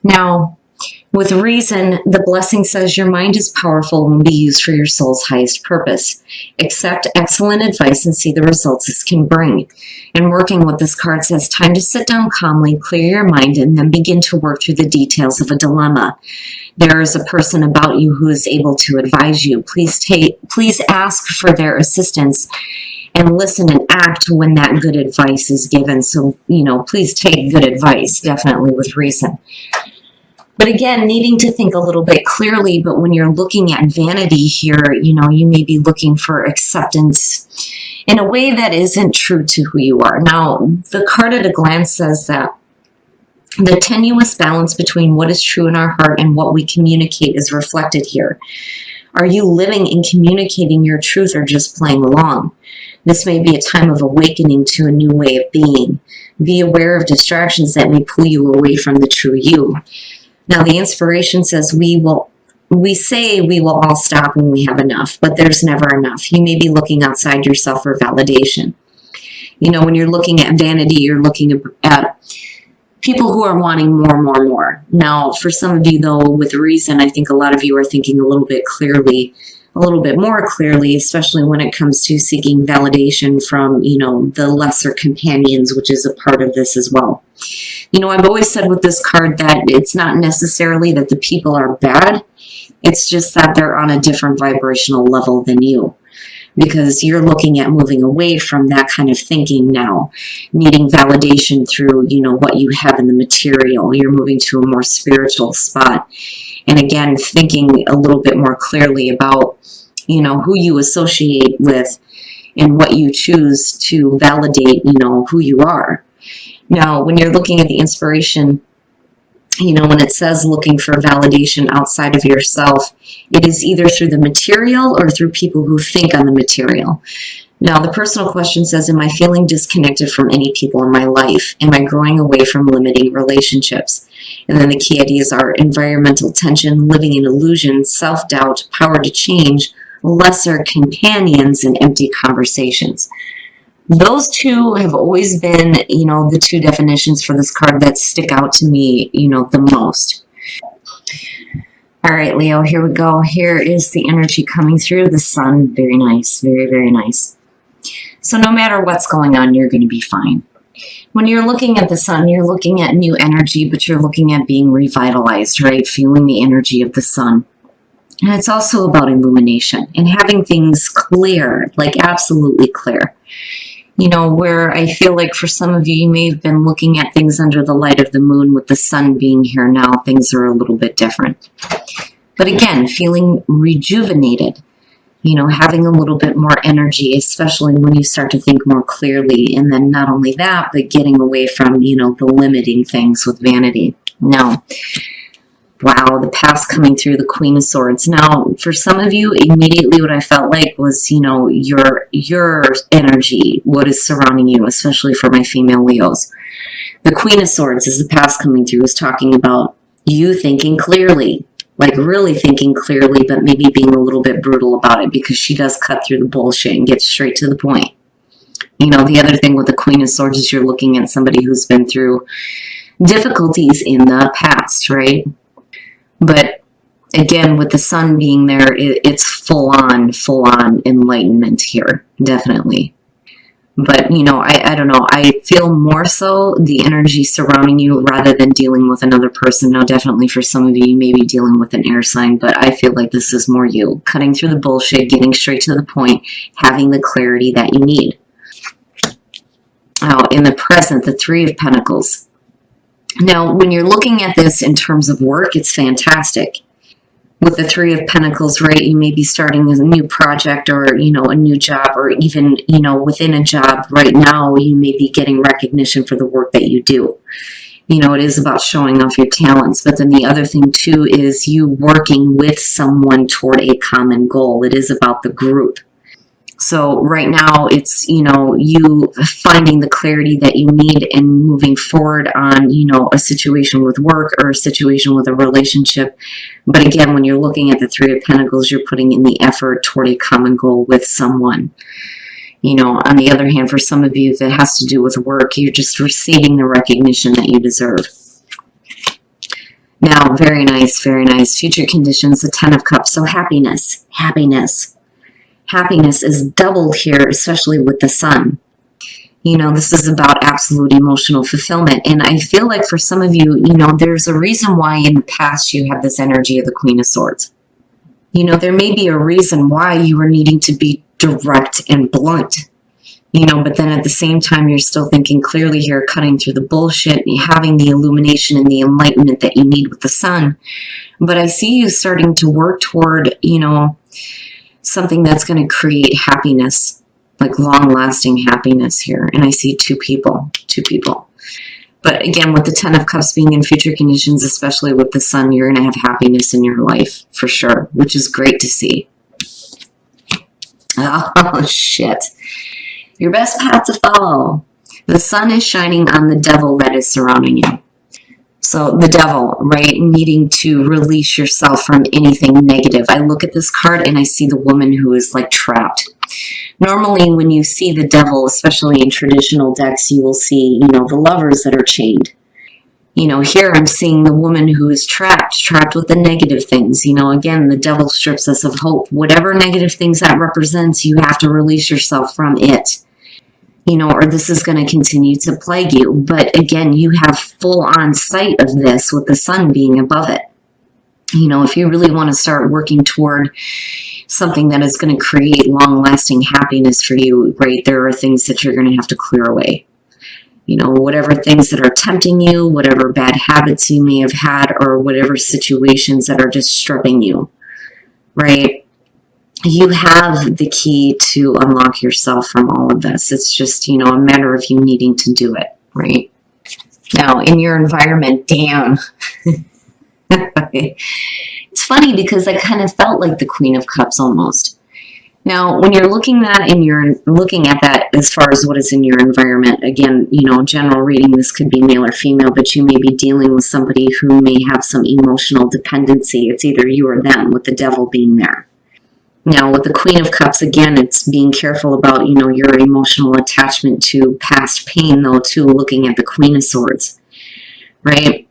Now, with reason, the blessing says your mind is powerful and will be used for your soul's highest purpose. Accept excellent advice and see the results this can bring. And working with this card says time to sit down calmly, clear your mind, and then begin to work through the details of a dilemma. There is a person about you who is able to advise you. Please ask for their assistance and listen and act when that good advice is given. So, please take good advice, definitely with reason. But again, needing to think a little bit clearly, but when you're looking at vanity here, you may be looking for acceptance in a way that isn't true to who you are. Now, the card at a glance says that the tenuous balance between what is true in our heart and what we communicate is reflected here. Are you living and communicating your truth or just playing along? This may be a time of awakening to a new way of being. Be aware of distractions that may pull you away from the true you. Now, the inspiration says we say we will all stop when we have enough, but there's never enough. You may be looking outside yourself for validation. When you're looking at vanity, you're looking at people who are wanting more, more, more. Now, for some of you, though, with reason, I think a lot of you are thinking a little bit more clearly, especially when it comes to seeking validation from, the lesser companions, which is a part of this as well. I've always said with this card that it's not necessarily that the people are bad. It's just that they're on a different vibrational level than you, because you're looking at moving away from that kind of thinking now, needing validation through, what you have in the material. You're moving to a more spiritual spot. And again, thinking a little bit more clearly about, who you associate with and what you choose to validate, who you are. Now, when you're looking at the inspiration, when it says looking for validation outside of yourself, it is either through the material or through people who think on the material. Now, the personal question says, am I feeling disconnected from any people in my life? Am I growing away from limiting relationships? And then the key ideas are environmental tension, living in illusion, self-doubt, power to change, lesser companions, and empty conversations. Those two have always been, the two definitions for this card that stick out to me, the most. All right, Leo, here we go. Here is the energy coming through the sun. Very nice. Very, very nice. So no matter what's going on, you're going to be fine. When you're looking at the sun, you're looking at new energy, but you're looking at being revitalized, right? Feeling the energy of the sun. And it's also about illumination and having things clear, like absolutely clear. Where I feel like for some of you, you may have been looking at things under the light of the moon. With the sun being here now, things are a little bit different. But again, feeling rejuvenated, having a little bit more energy, especially when you start to think more clearly. And then not only that, but getting away from, the limiting things with vanity. Now, wow, the past coming through the Queen of Swords. Now, for some of you, immediately what I felt like was, your energy, what is surrounding you, especially for my female Leos. The Queen of Swords, as the past coming through, is talking about you thinking clearly, like really thinking clearly, but maybe being a little bit brutal about it, because she does cut through the bullshit and get straight to the point. The other thing with the Queen of Swords is you're looking at somebody who's been through difficulties in the past, right? But again, with the sun being there, it's full on enlightenment here, definitely. But, I don't know. I feel more so the energy surrounding you rather than dealing with another person. Now, definitely for some of you, you may be dealing with an air sign, but I feel like this is more you. Cutting through the bullshit, getting straight to the point, having the clarity that you need. Now, in the present, the Three of Pentacles. Now, when you're looking at this in terms of work, it's fantastic. With the Three of Pentacles, right, you may be starting a new project or, a new job, or even, within a job right now, you may be getting recognition for the work that you do. It is about showing off your talents. But then the other thing, too, is you working with someone toward a common goal. It is about the group. So right now it's, you finding the clarity that you need and moving forward on, a situation with work or a situation with a relationship. But again, when you're looking at the Three of Pentacles, you're putting in the effort toward a common goal with someone. On the other hand, for some of you that has to do with work, you're just receiving the recognition that you deserve. Now, very nice, very nice. Future conditions, the Ten of Cups. So happiness, happiness. Happiness is doubled here, especially with the Sun. You know, this is about absolute emotional fulfillment. And I feel like for some of you, you know, there's a reason why in the past you have this energy of the Queen of Swords. You know, there may be a reason why you were needing to be direct and blunt. You know, but then at the same time, you're still thinking clearly here, cutting through the bullshit, and having the illumination and the enlightenment that you need with the Sun. But I see you starting to work toward, you know, something that's going to create happiness, like long-lasting happiness here. And I see two people. But again, with the Ten of Cups being in future conditions, especially with the Sun, you're going to have happiness in your life for sure, which is great to see. Oh, shit. Your best path to follow. The Sun is shining on the devil that is surrounding you. So the devil, right, needing to release yourself from anything negative. I look at this card and I see the woman who is like trapped. Normally when you see the devil, especially in traditional decks, you will see, you know, the lovers that are chained. You know, here I'm seeing the woman who is trapped with the negative things. You know, again, the devil strips us of hope. Whatever negative things that represents, you have to release yourself from it. You know, or this is going to continue to plague you. But again, you have full-on sight of this with the Sun being above it. You know, if you really want to start working toward something that is going to create long-lasting happiness for you, right, there are things that you're going to have to clear away. You know, whatever things that are tempting you, whatever bad habits you may have had, or whatever situations that are just stripping you, right? You have the key to unlock yourself from all of this. It's just, you know, a matter of you needing to do it, right? Now, in your environment, damn. It's funny because I kind of felt like the Queen of Cups almost. Now, when you're looking at that as far as what is in your environment, again, you know, general reading, this could be male or female, but you may be dealing with somebody who may have some emotional dependency. It's either you or them, with the devil being there. Now, with the Queen of Cups, again, it's being careful about, you know, your emotional attachment to past pain, though, too, looking at the Queen of Swords, right?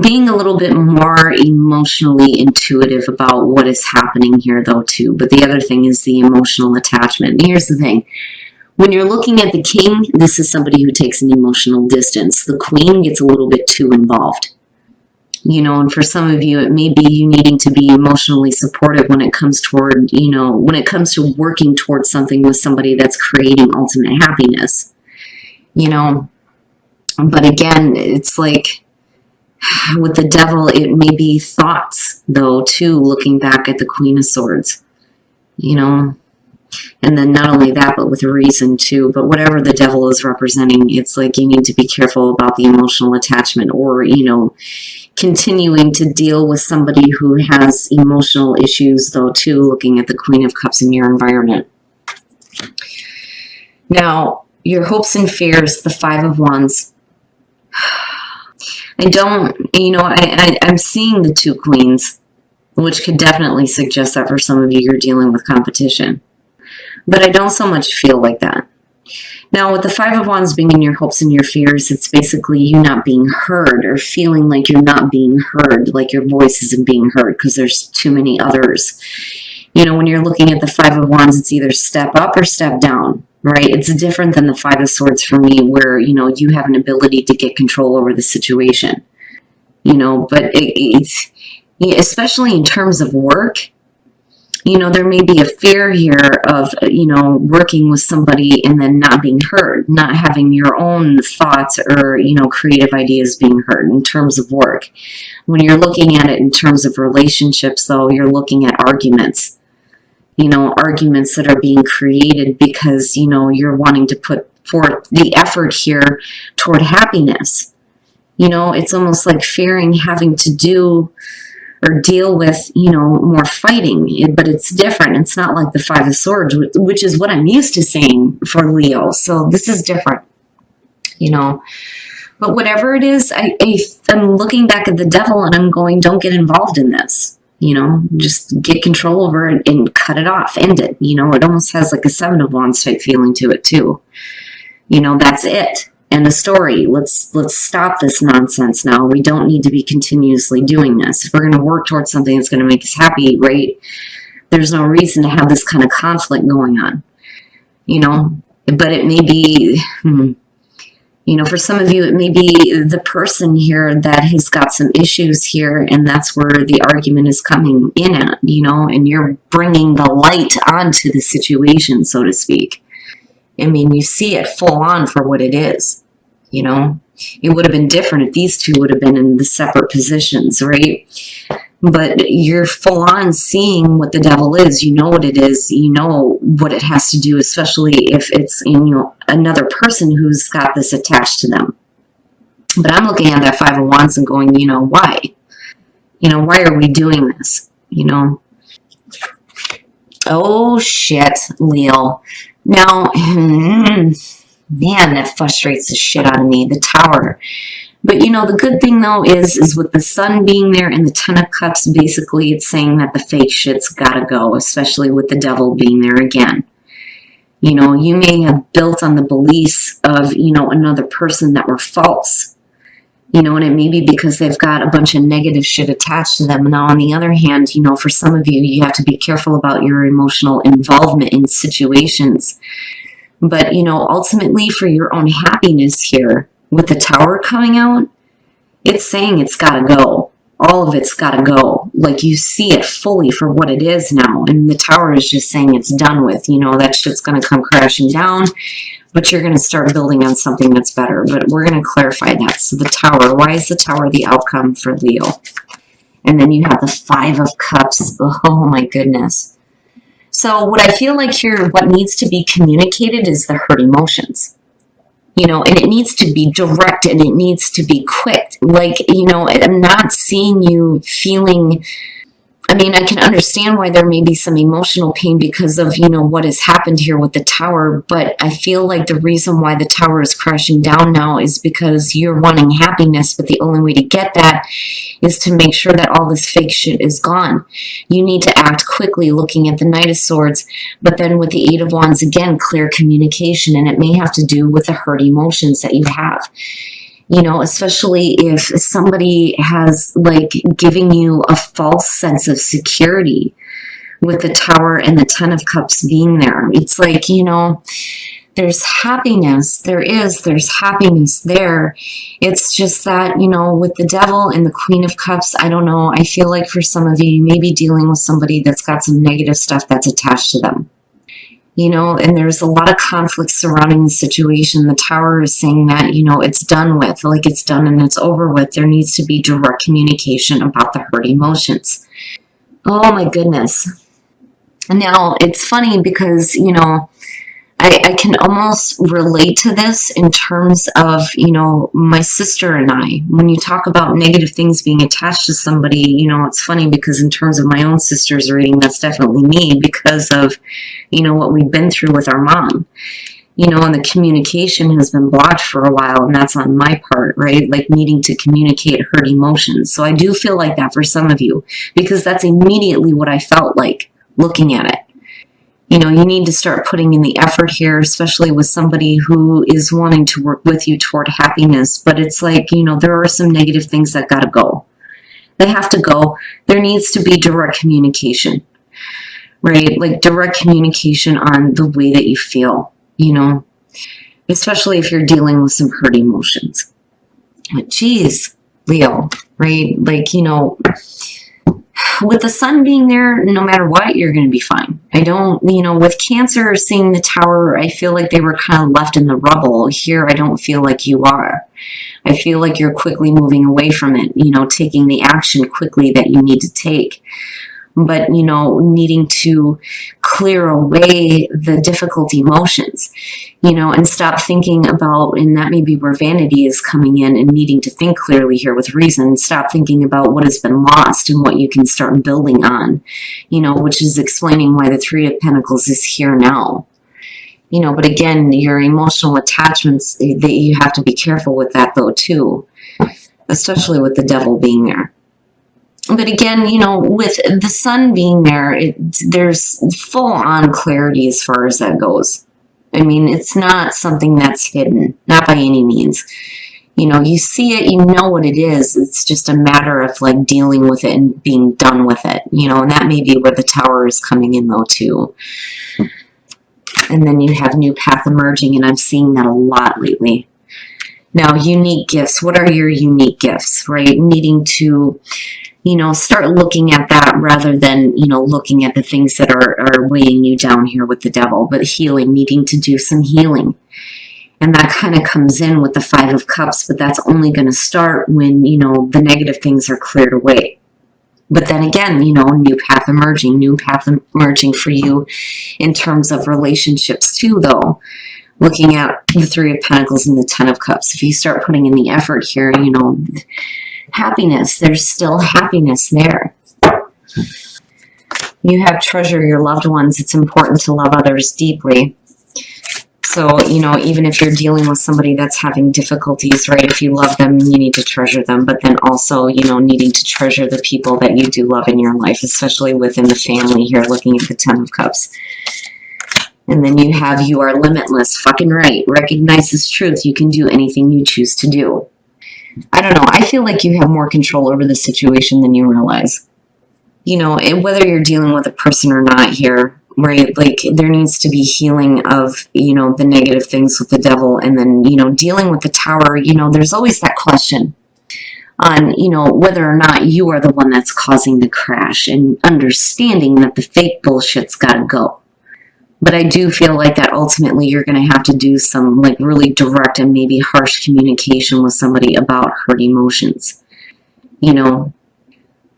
Being a little bit more emotionally intuitive about what is happening here, though, too. But the other thing is the emotional attachment. And here's the thing. When you're looking at the King, this is somebody who takes an emotional distance. The Queen gets a little bit too involved. You know, and for some of you, it may be you needing to be emotionally supportive when it comes toward, you know, when it comes to working towards something with somebody that's creating ultimate happiness, you know. But again, it's like with the devil, it may be thoughts, though, too, looking back at the Queen of Swords, you know. And then not only that, but with reason, too. But whatever the devil is representing, it's like you need to be careful about the emotional attachment, or, you know, continuing to deal with somebody who has emotional issues, though, too, looking at the Queen of Cups in your environment. Now, your hopes and fears, the Five of Wands. I'm seeing the two queens, which could definitely suggest that for some of you, you're dealing with competition. But I don't so much feel like that. Now, with the Five of Wands being in your hopes and your fears, it's basically you not being heard, or feeling like you're not being heard, like your voice isn't being heard because there's too many others. You know, when you're looking at the Five of Wands, it's either step up or step down, right? It's different than the Five of Swords for me, where, you know, you have an ability to get control over the situation. You know, but it's especially in terms of work, you know, there may be a fear here of, you know, working with somebody and then not being heard, not having your own thoughts or, you know, creative ideas being heard in terms of work. When you're looking at it in terms of relationships, though, you're looking at arguments, you know, arguments that are being created because, you know, you're wanting to put forth the effort here toward happiness. You know, it's almost like fearing having to do or deal with, you know, more fighting, but it's different. It's not like the Five of Swords, which is what I'm used to seeing for Leo. So this is different, you know. But whatever it is, I'm looking back at the devil and I'm going, don't get involved in this, you know, just get control over it and cut it off, end it. You know, it almost has like a Seven of Wands type feeling to it too. You know, that's it. End of story. Let's stop this nonsense now. We don't need to be continuously doing this. If we're going to work towards something that's going to make us happy, right? There's no reason to have this kind of conflict going on, you know? But it may be, you know, for some of you, it may be the person here that has got some issues here, and that's where the argument is coming in at, you know, and you're bringing the light onto the situation, so to speak. I mean, you see it full on for what it is, you know. It would have been different if these two would have been in the separate positions, right? But you're full on seeing what the devil is. You know what it is. You know what it has to do, especially if it's, you know, another person who's got this attached to them. But I'm looking at that Five of Wands and going, you know, why? You know, why are we doing this? You know? Oh, shit, Leo. Now, man, that frustrates the shit out of me, the Tower. But, you know, the good thing, though, is with the Sun being there and the Ten of Cups, basically it's saying that the fake shit's gotta go, especially with the Devil being there again. You know, you may have built on the beliefs of, you know, another person that were false. You know, and it may be because they've got a bunch of negative shit attached to them. Now, on the other hand, you know, for some of you, you have to be careful about your emotional involvement in situations. But, you know, ultimately for your own happiness here, with the Tower coming out, it's saying it's got to go. All of it's got to go. Like, you see it fully for what it is now. And the Tower is just saying it's done with. You know, that shit's going to come crashing down. But you're going to start building on something that's better. But we're going to clarify that. So the Tower, why is the Tower the outcome for Leo? And then you have the Five of Cups. Oh my goodness. So what I feel like here, what needs to be communicated is the hurt emotions. You know, and it needs to be direct and it needs to be quick. Like, you know, I'm not seeing you feeling, I mean, I can understand why there may be some emotional pain because of, you know, what has happened here with the Tower. But I feel like the reason why the Tower is crashing down now is because you're wanting happiness. But the only way to get that is to make sure that all this fake shit is gone. You need to act quickly, looking at the Knight of Swords. But then with the Eight of Wands, again, clear communication. And it may have to do with the hurt emotions that you have. You know, especially if somebody has, like, giving you a false sense of security with the Tower and the Ten of Cups being there. It's like, you know, there's happiness. There's happiness there. It's just that, you know, with the Devil and the Queen of Cups, I don't know. I feel like for some of you, you may be dealing with somebody that's got some negative stuff that's attached to them. You know, and there's a lot of conflict surrounding the situation. The Tower is saying that, you know, it's done with, like it's done and it's over with. There needs to be direct communication about the hurt emotions. Oh my goodness. And now it's funny because, you know, I can almost relate to this in terms of, you know, my sister and I. When you talk about negative things being attached to somebody, you know, it's funny because in terms of my own sister's reading, that's definitely me because of, you know, what we've been through with our mom. You know, and the communication has been blocked for a while, and that's on my part, right? Like needing to communicate hurt emotions. So I do feel like that for some of you because that's immediately what I felt like looking at it. You know, you need to start putting in the effort here, especially with somebody who is wanting to work with you toward happiness. But it's like, you know, there are some negative things that got to go. They have to go. There needs to be direct communication, right? Like direct communication on the way that you feel, you know, especially if you're dealing with some hurt emotions. But geez, Leo, right? Like, you know, with the Sun being there, no matter what, you're going to be fine. I don't, you know, with Cancer seeing the Tower, I feel like they were kind of left in the rubble. Here, I don't feel like you are. I feel like you're quickly moving away from it, you know, taking the action quickly that you need to take. But, you know, needing to clear away the difficult emotions, you know, and stop thinking about, and that may be where vanity is coming in and needing to think clearly here with reason. Stop thinking about what has been lost and what you can start building on, you know, which is explaining why the Three of Pentacles is here now. You know, but again, your emotional attachments, that you have to be careful with that though too, especially with the Devil being there. But again, you know, with the Sun being there, there's full-on clarity as far as that goes. I mean, it's not something that's hidden, not by any means. You see it, you know what it is. It's just a matter of like dealing with it and being done with it, and that may be where the Tower is coming in though too. And then you have new path emerging, and I'm seeing that a lot lately. Now, unique gifts. What are your unique gifts, right? Needing to, start looking at that rather than, looking at the things that are weighing you down here with the Devil, but healing, needing to do some healing. And that kind of comes in with the Five of Cups, but that's only going to start when, the negative things are cleared away. But then again, new path emerging for you in terms of relationships too, though. Looking at the Three of Pentacles and the Ten of Cups. If you start putting in the effort here, happiness, there's still happiness there. You have treasure your loved ones. It's important to love others deeply. So, even if you're dealing with somebody that's having difficulties, right, if you love them, you need to treasure them. But then also, needing to treasure the people that you do love in your life, especially within the family here, looking at the Ten of Cups. And then you have, you are limitless. Fucking right. Recognize this truth. You can do anything you choose to do. I don't know. I feel like you have more control over the situation than you realize. Whether you're dealing with a person or not here, right? Like, there needs to be healing of, the negative things with the Devil. And then, dealing with the Tower, there's always that question on, whether or not you are the one that's causing the crash, and understanding that the fake bullshit's got to go. But I do feel like that ultimately you're going to have to do some like really direct and maybe harsh communication with somebody about hurt emotions,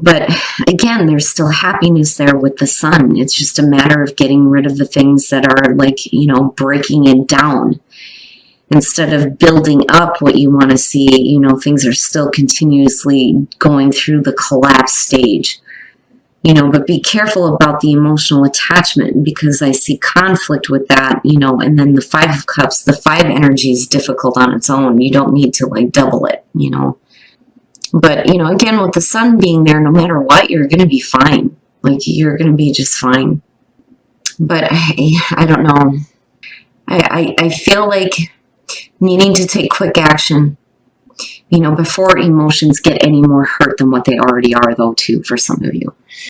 But again, there's still happiness there with the Sun. It's just a matter of getting rid of the things that are like, breaking it down. Instead of building up what you want to see, things are still continuously going through the collapse stage. But be careful about the emotional attachment, because I see conflict with that, and then the Five of Cups, the 5 energy is difficult on its own. You don't need to like double it, But, again, with the Sun being there, no matter what, you're going to be fine. Like, you're going to be just fine. But I don't know. I feel like needing to take quick action, before emotions get any more hurt than what they already are, though, too, for some of you.